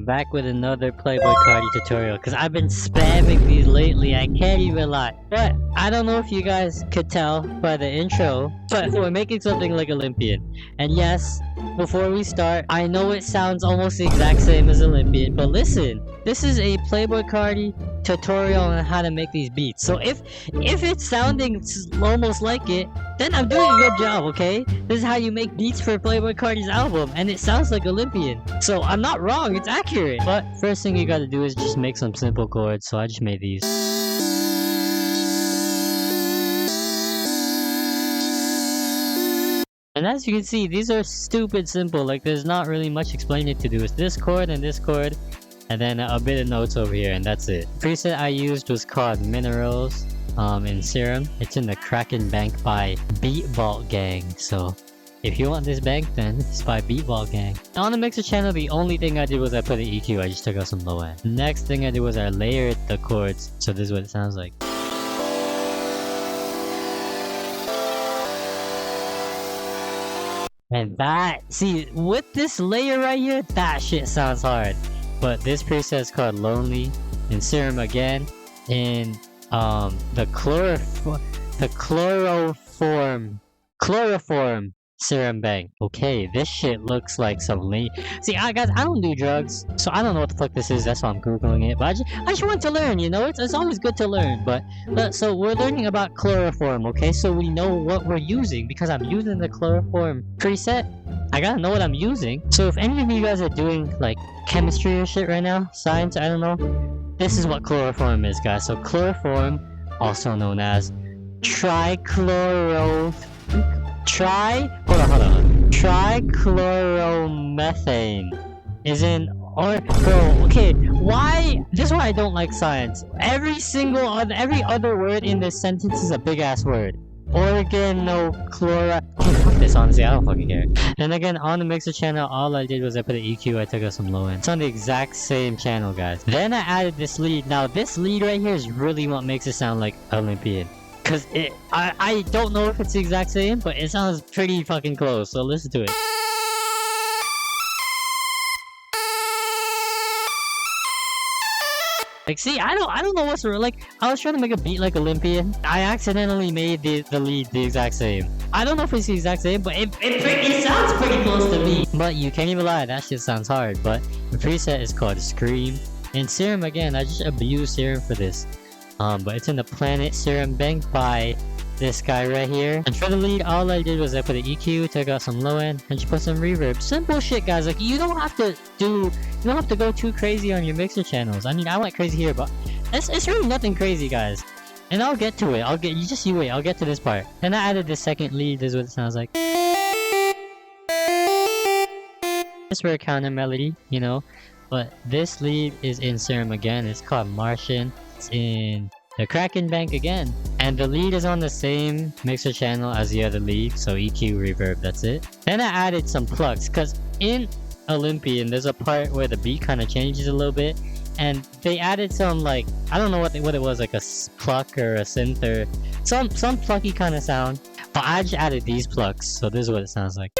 I'm back with another Playboy Carti tutorial because I've been spamming these lately, I can't even lie. But I don't know if you guys could tell by the intro, but we're making something like Olympian. And yes, before we start, I know it sounds almost the exact same as Olympian, but listen, this is a Playboy Carti tutorial on how to make these beats. So if it's sounding almost like it, then I'm doing a good job, okay? This is how you make beats for Playboy Carti's album, and it sounds like Olympian. So I'm not wrong, it's accurate. But first thing you gotta do is just make some simple chords, so I just made these. And as you can see, these are stupid simple, like there's not really much explaining to do. It's this chord and this chord, and then a bit of notes over here, and that's it. The preset I used was called Minerals in Serum. It's in the Kraken Bank by Beat Vault Gang. So if you want this bank, then it's by Beat Vault Gang. On the mixer channel, the only thing I did was I put an EQ. I just took out some low end. Next thing I did was I layered the chords. So this is what it sounds like. And that, see, with this layer right here, that shit sounds hard. But this preset is called Lonely in Serum again in the chloroform Serum Bank. Okay, this shit looks like some See, guys, I don't do drugs, so I don't know what the fuck this is. That's why I'm googling it. But I just want to learn, you know. It's always good to learn. But so we're learning about chloroform, okay? So we know what we're using because I'm using the chloroform preset. I gotta know what I'm using. So if any of you guys are doing like chemistry or shit right now, science, I don't know, this is what chloroform is, guys. So chloroform, also known as trichloromethane is in okay, why? This is why I don't like science. Every other word in this sentence is a big ass word. Organochloride. Fuck this, honestly, I don't fucking care. And again, on the mixer channel, all I did was I put an EQ, I took out some low end. It's on the exact same channel, guys. Then I added this lead. Now, this lead right here is really what makes it sound like Olympian. Cause I don't know if it's the exact same, but it sounds pretty fucking close, so listen to it. Like, see, I don't know what's like. I was trying to make a beat like Olympian. I accidentally made the lead the exact same. I don't know if it's the exact same, but it sounds pretty close to me. But you can't even lie, that shit sounds hard. But the preset is called Scream. And Serum, again, I just abused Serum for this. But it's in the Planet Serum Bank by this guy right here. And for the lead, all I did was I put an EQ, took out some low end, and just put some reverb. Simple shit, guys. Like, you don't have to go too crazy on your mixer channels. I mean, I went crazy here, but it's really nothing crazy, guys. And I'll get to it. I'll get to this part. And I added the second lead. This is what it sounds like. It's for a counter melody, you know. But this lead is in Serum again. It's called Martian. It's in the Kraken Bank again. And the lead is on the same mixer channel as the other lead. So EQ, reverb, that's it. Then I added some Plucks. Because in Olympian, there's a part where the beat kind of changes a little bit. And they added some, like, I don't know what it was, like a pluck or a synth or some plucky kind of sound. But I just added these Plucks. So this is what it sounds like.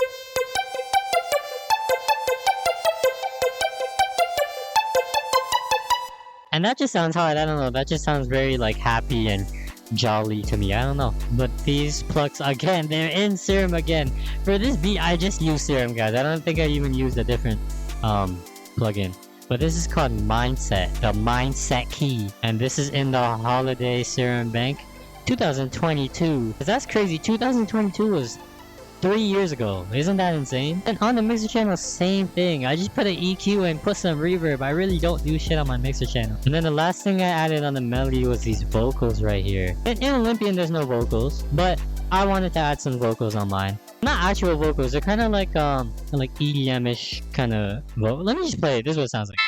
And that just sounds hard, I don't know, that just sounds very like happy and jolly to me, I don't know. But these Plucks, again, they're in Serum again. For this beat, I just used Serum, guys. I don't think I even used a different plugin. But this is called Mindset, the Mindset key. And this is in the Holiday Serum Bank 2022. That's crazy, 2022 was 3 years ago. Isn't that insane? And on the mixer channel, same thing. I just put an EQ and put some reverb. I really don't do shit on my mixer channel. And then the last thing I added on the melody was these vocals right here. In Olympian, there's no vocals, but I wanted to add some vocals on mine. Not actual vocals. They're kind of like EDM-ish kind of vocal. Let me just play it. This is what it sounds like.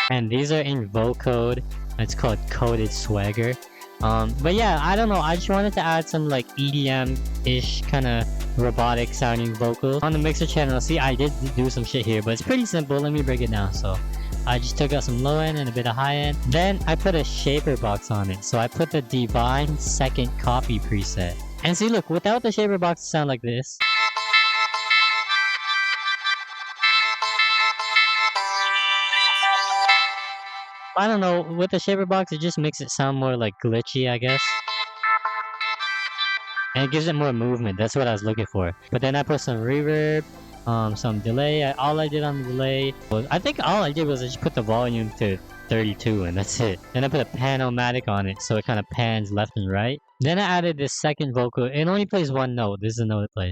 And these are in vocode. It's called Coded Swagger. But yeah, I don't know. I just wanted to add some like EDM-ish kind of robotic sounding vocals on the mixer channel. See, I did do some shit here, but it's pretty simple. Let me break it down. So I just took out some low end and a bit of high end. Then I put a shaper box on it. So I put the Divine Second Copy preset. And see, look, without the shaper box, it sounds like this. I don't know, with the shaper box, it just makes it sound more like glitchy, I guess. And it gives it more movement. That's what I was looking for. But then I put some reverb, some delay. All I did on the delay was, I think all I did was I just put the volume to 32 and that's it. Then I put a pan-o-matic on it so it kind of pans left and right. Then I added this second vocal. It only plays one note. This is the note it plays.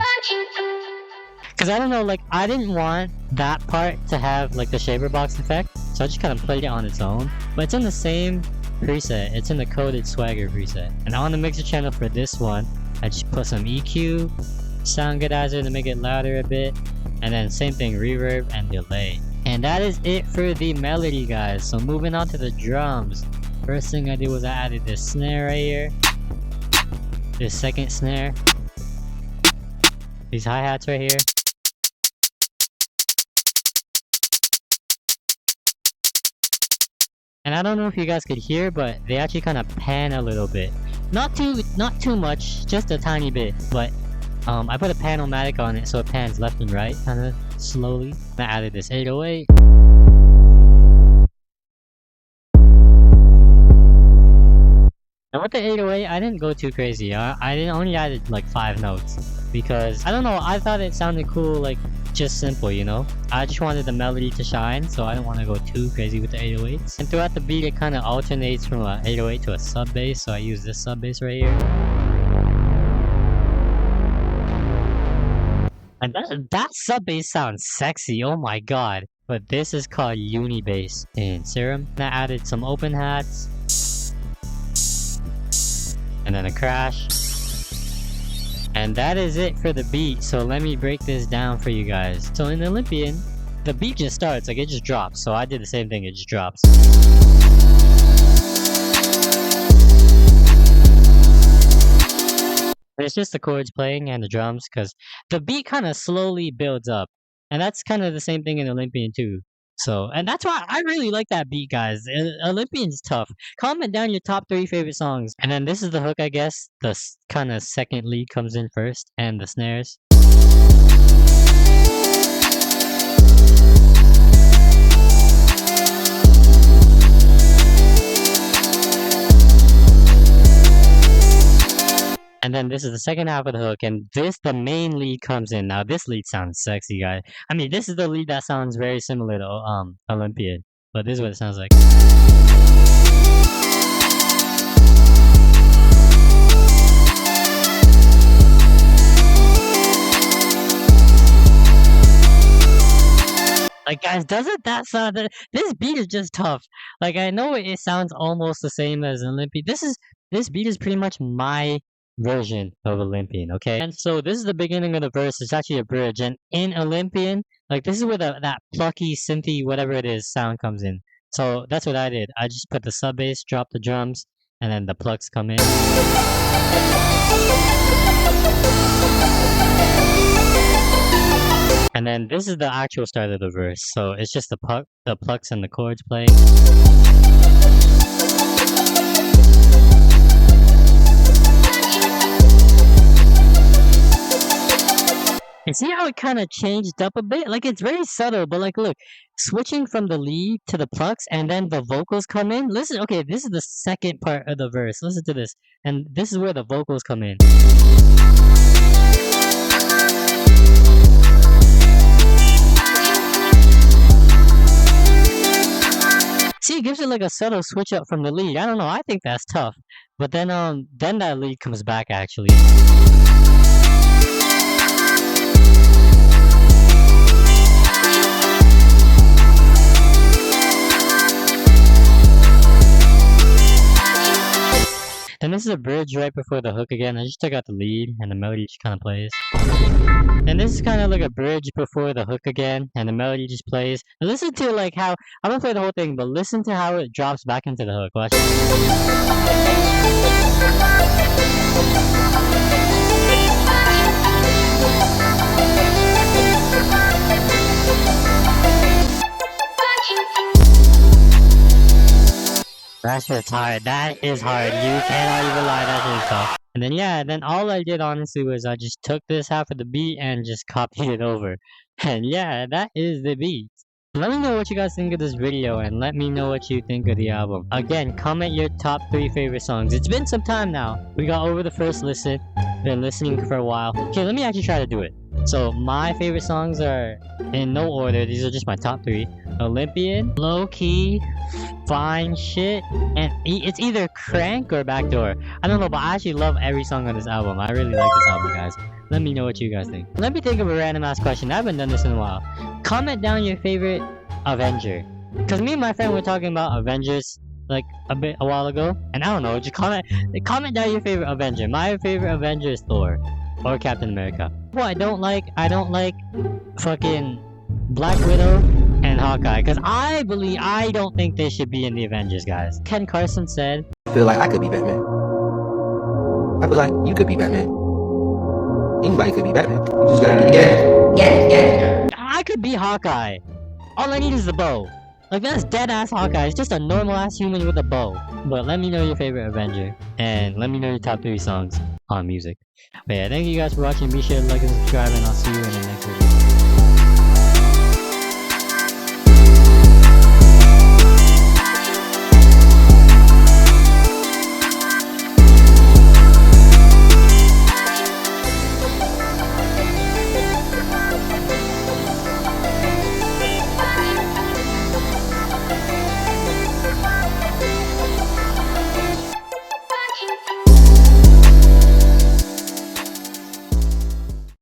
Because I don't know, like, I didn't want that part to have, like, the shaper box effect. So I just kind of played it on its own. But it's in the same preset. It's in the coded swagger preset. And on the mixer channel for this one, I just put some EQ, sound goodizer to make it louder a bit, and then same thing, reverb and delay. And that is it for the melody, guys. So moving on to the drums. First thing I did was I added this snare right here, this second snare, these hi-hats right here, and I don't know if you guys could hear, but they actually kind of pan a little bit. Not too much, just a tiny bit, but I put a pan-o-matic on it so it pans left and right, kind of slowly. I added this 808. And with the 808, I didn't go too crazy. I didn't only added like 5 notes because I don't know. I thought it sounded cool, like just simple, you know. I just wanted the melody to shine, so I don't want to go too crazy with the 808s. And throughout the beat, it kind of alternates from a 808 to a sub bass, so I use this sub bass right here. And that sub bass sounds sexy. Oh my god! But this is called uni bass in Serum. And I added some open hats. And then a crash. And that is it for the beat, so let me break this down for you guys. So in Olympian, the beat just starts, like it just drops. So I did the same thing, it just drops. And it's just the chords playing and the drums, because the beat kind of slowly builds up. And that's kind of the same thing in Olympian too. So, and that's why I really like that beat, guys. Olympian's tough. Comment down your top 3 favorite songs. And then this is the hook, I guess. The kind of second lead comes in first, and the snares. And then this is the second half of the hook, and the main lead comes in. Now this lead sounds sexy, guys. I mean, this is the lead that sounds very similar to Olympian, but this is what it sounds like. Like, guys, doesn't that sound... This beat is just tough. Like, I know it sounds almost the same as Olympian. This beat is pretty much my version of Olympian, okay? And so this is the beginning of the verse. It's actually a bridge, and in Olympian, like, this is where that plucky, synthy, whatever it is, sound comes in. So that's what I did. I just put the sub bass, drop the drums, and then the plucks come in. And then this is the actual start of the verse. So it's just the plucks and the chords playing. And see how it kind of changed up a bit? Like, it's very subtle, but like, look, switching from the lead to the plucks and then the vocals come in. Listen, okay, this is the second part of the verse. Listen to this. And this is where the vocals come in. See, it gives it like a subtle switch up from the lead. I don't know, I think that's tough. But then that lead comes back actually. And this is a bridge right before the hook again. I just took out the lead and the melody just kind of plays. And this is kind of like a bridge before the hook again, and the melody just plays. And listen to like how, I won't play the whole thing, but listen to how it drops back into the hook. Watch. That shit's hard. That is hard. You cannot even lie. That shit is tough. And then yeah, then all I did honestly was I just took this half of the beat and just copied it over. And yeah, that is the beat. Let me know what you guys think of this video and let me know what you think of the album. Again, comment your top 3 favorite songs. It's been some time now. We got over the first listen. Been listening for a while. Okay, let me actually try to do it. So my favorite songs are in no order. These are just my top 3. Olympian, Low Key, Fine Shit, and it's either Crank or Backdoor. I don't know, but I actually love every song on this album. I really like this album, guys. Let me know what you guys think. Let me think of a random ass question. I haven't done this in a while. Comment down your favorite Avenger. Cause me and my friend were talking about Avengers like a while ago, and I don't know. Just comment down your favorite Avenger. My favorite Avenger is Thor or Captain America. Well, I don't like fucking Black Widow and Hawkeye, cause I don't think they should be in the Avengers, guys. Ken Carson said, I feel like I could be Batman. I feel like you could be Batman. Anybody could be Batman. You just gotta get it. I could be Hawkeye. All I need is the bow. Like, that's dead ass Hawkeye. It's just a normal ass human with a bow. But let me know your favorite Avenger. And let me know your top 3 songs on music. But yeah, thank you guys for watching. Be sure to like and subscribe, and I'll see you in the next video.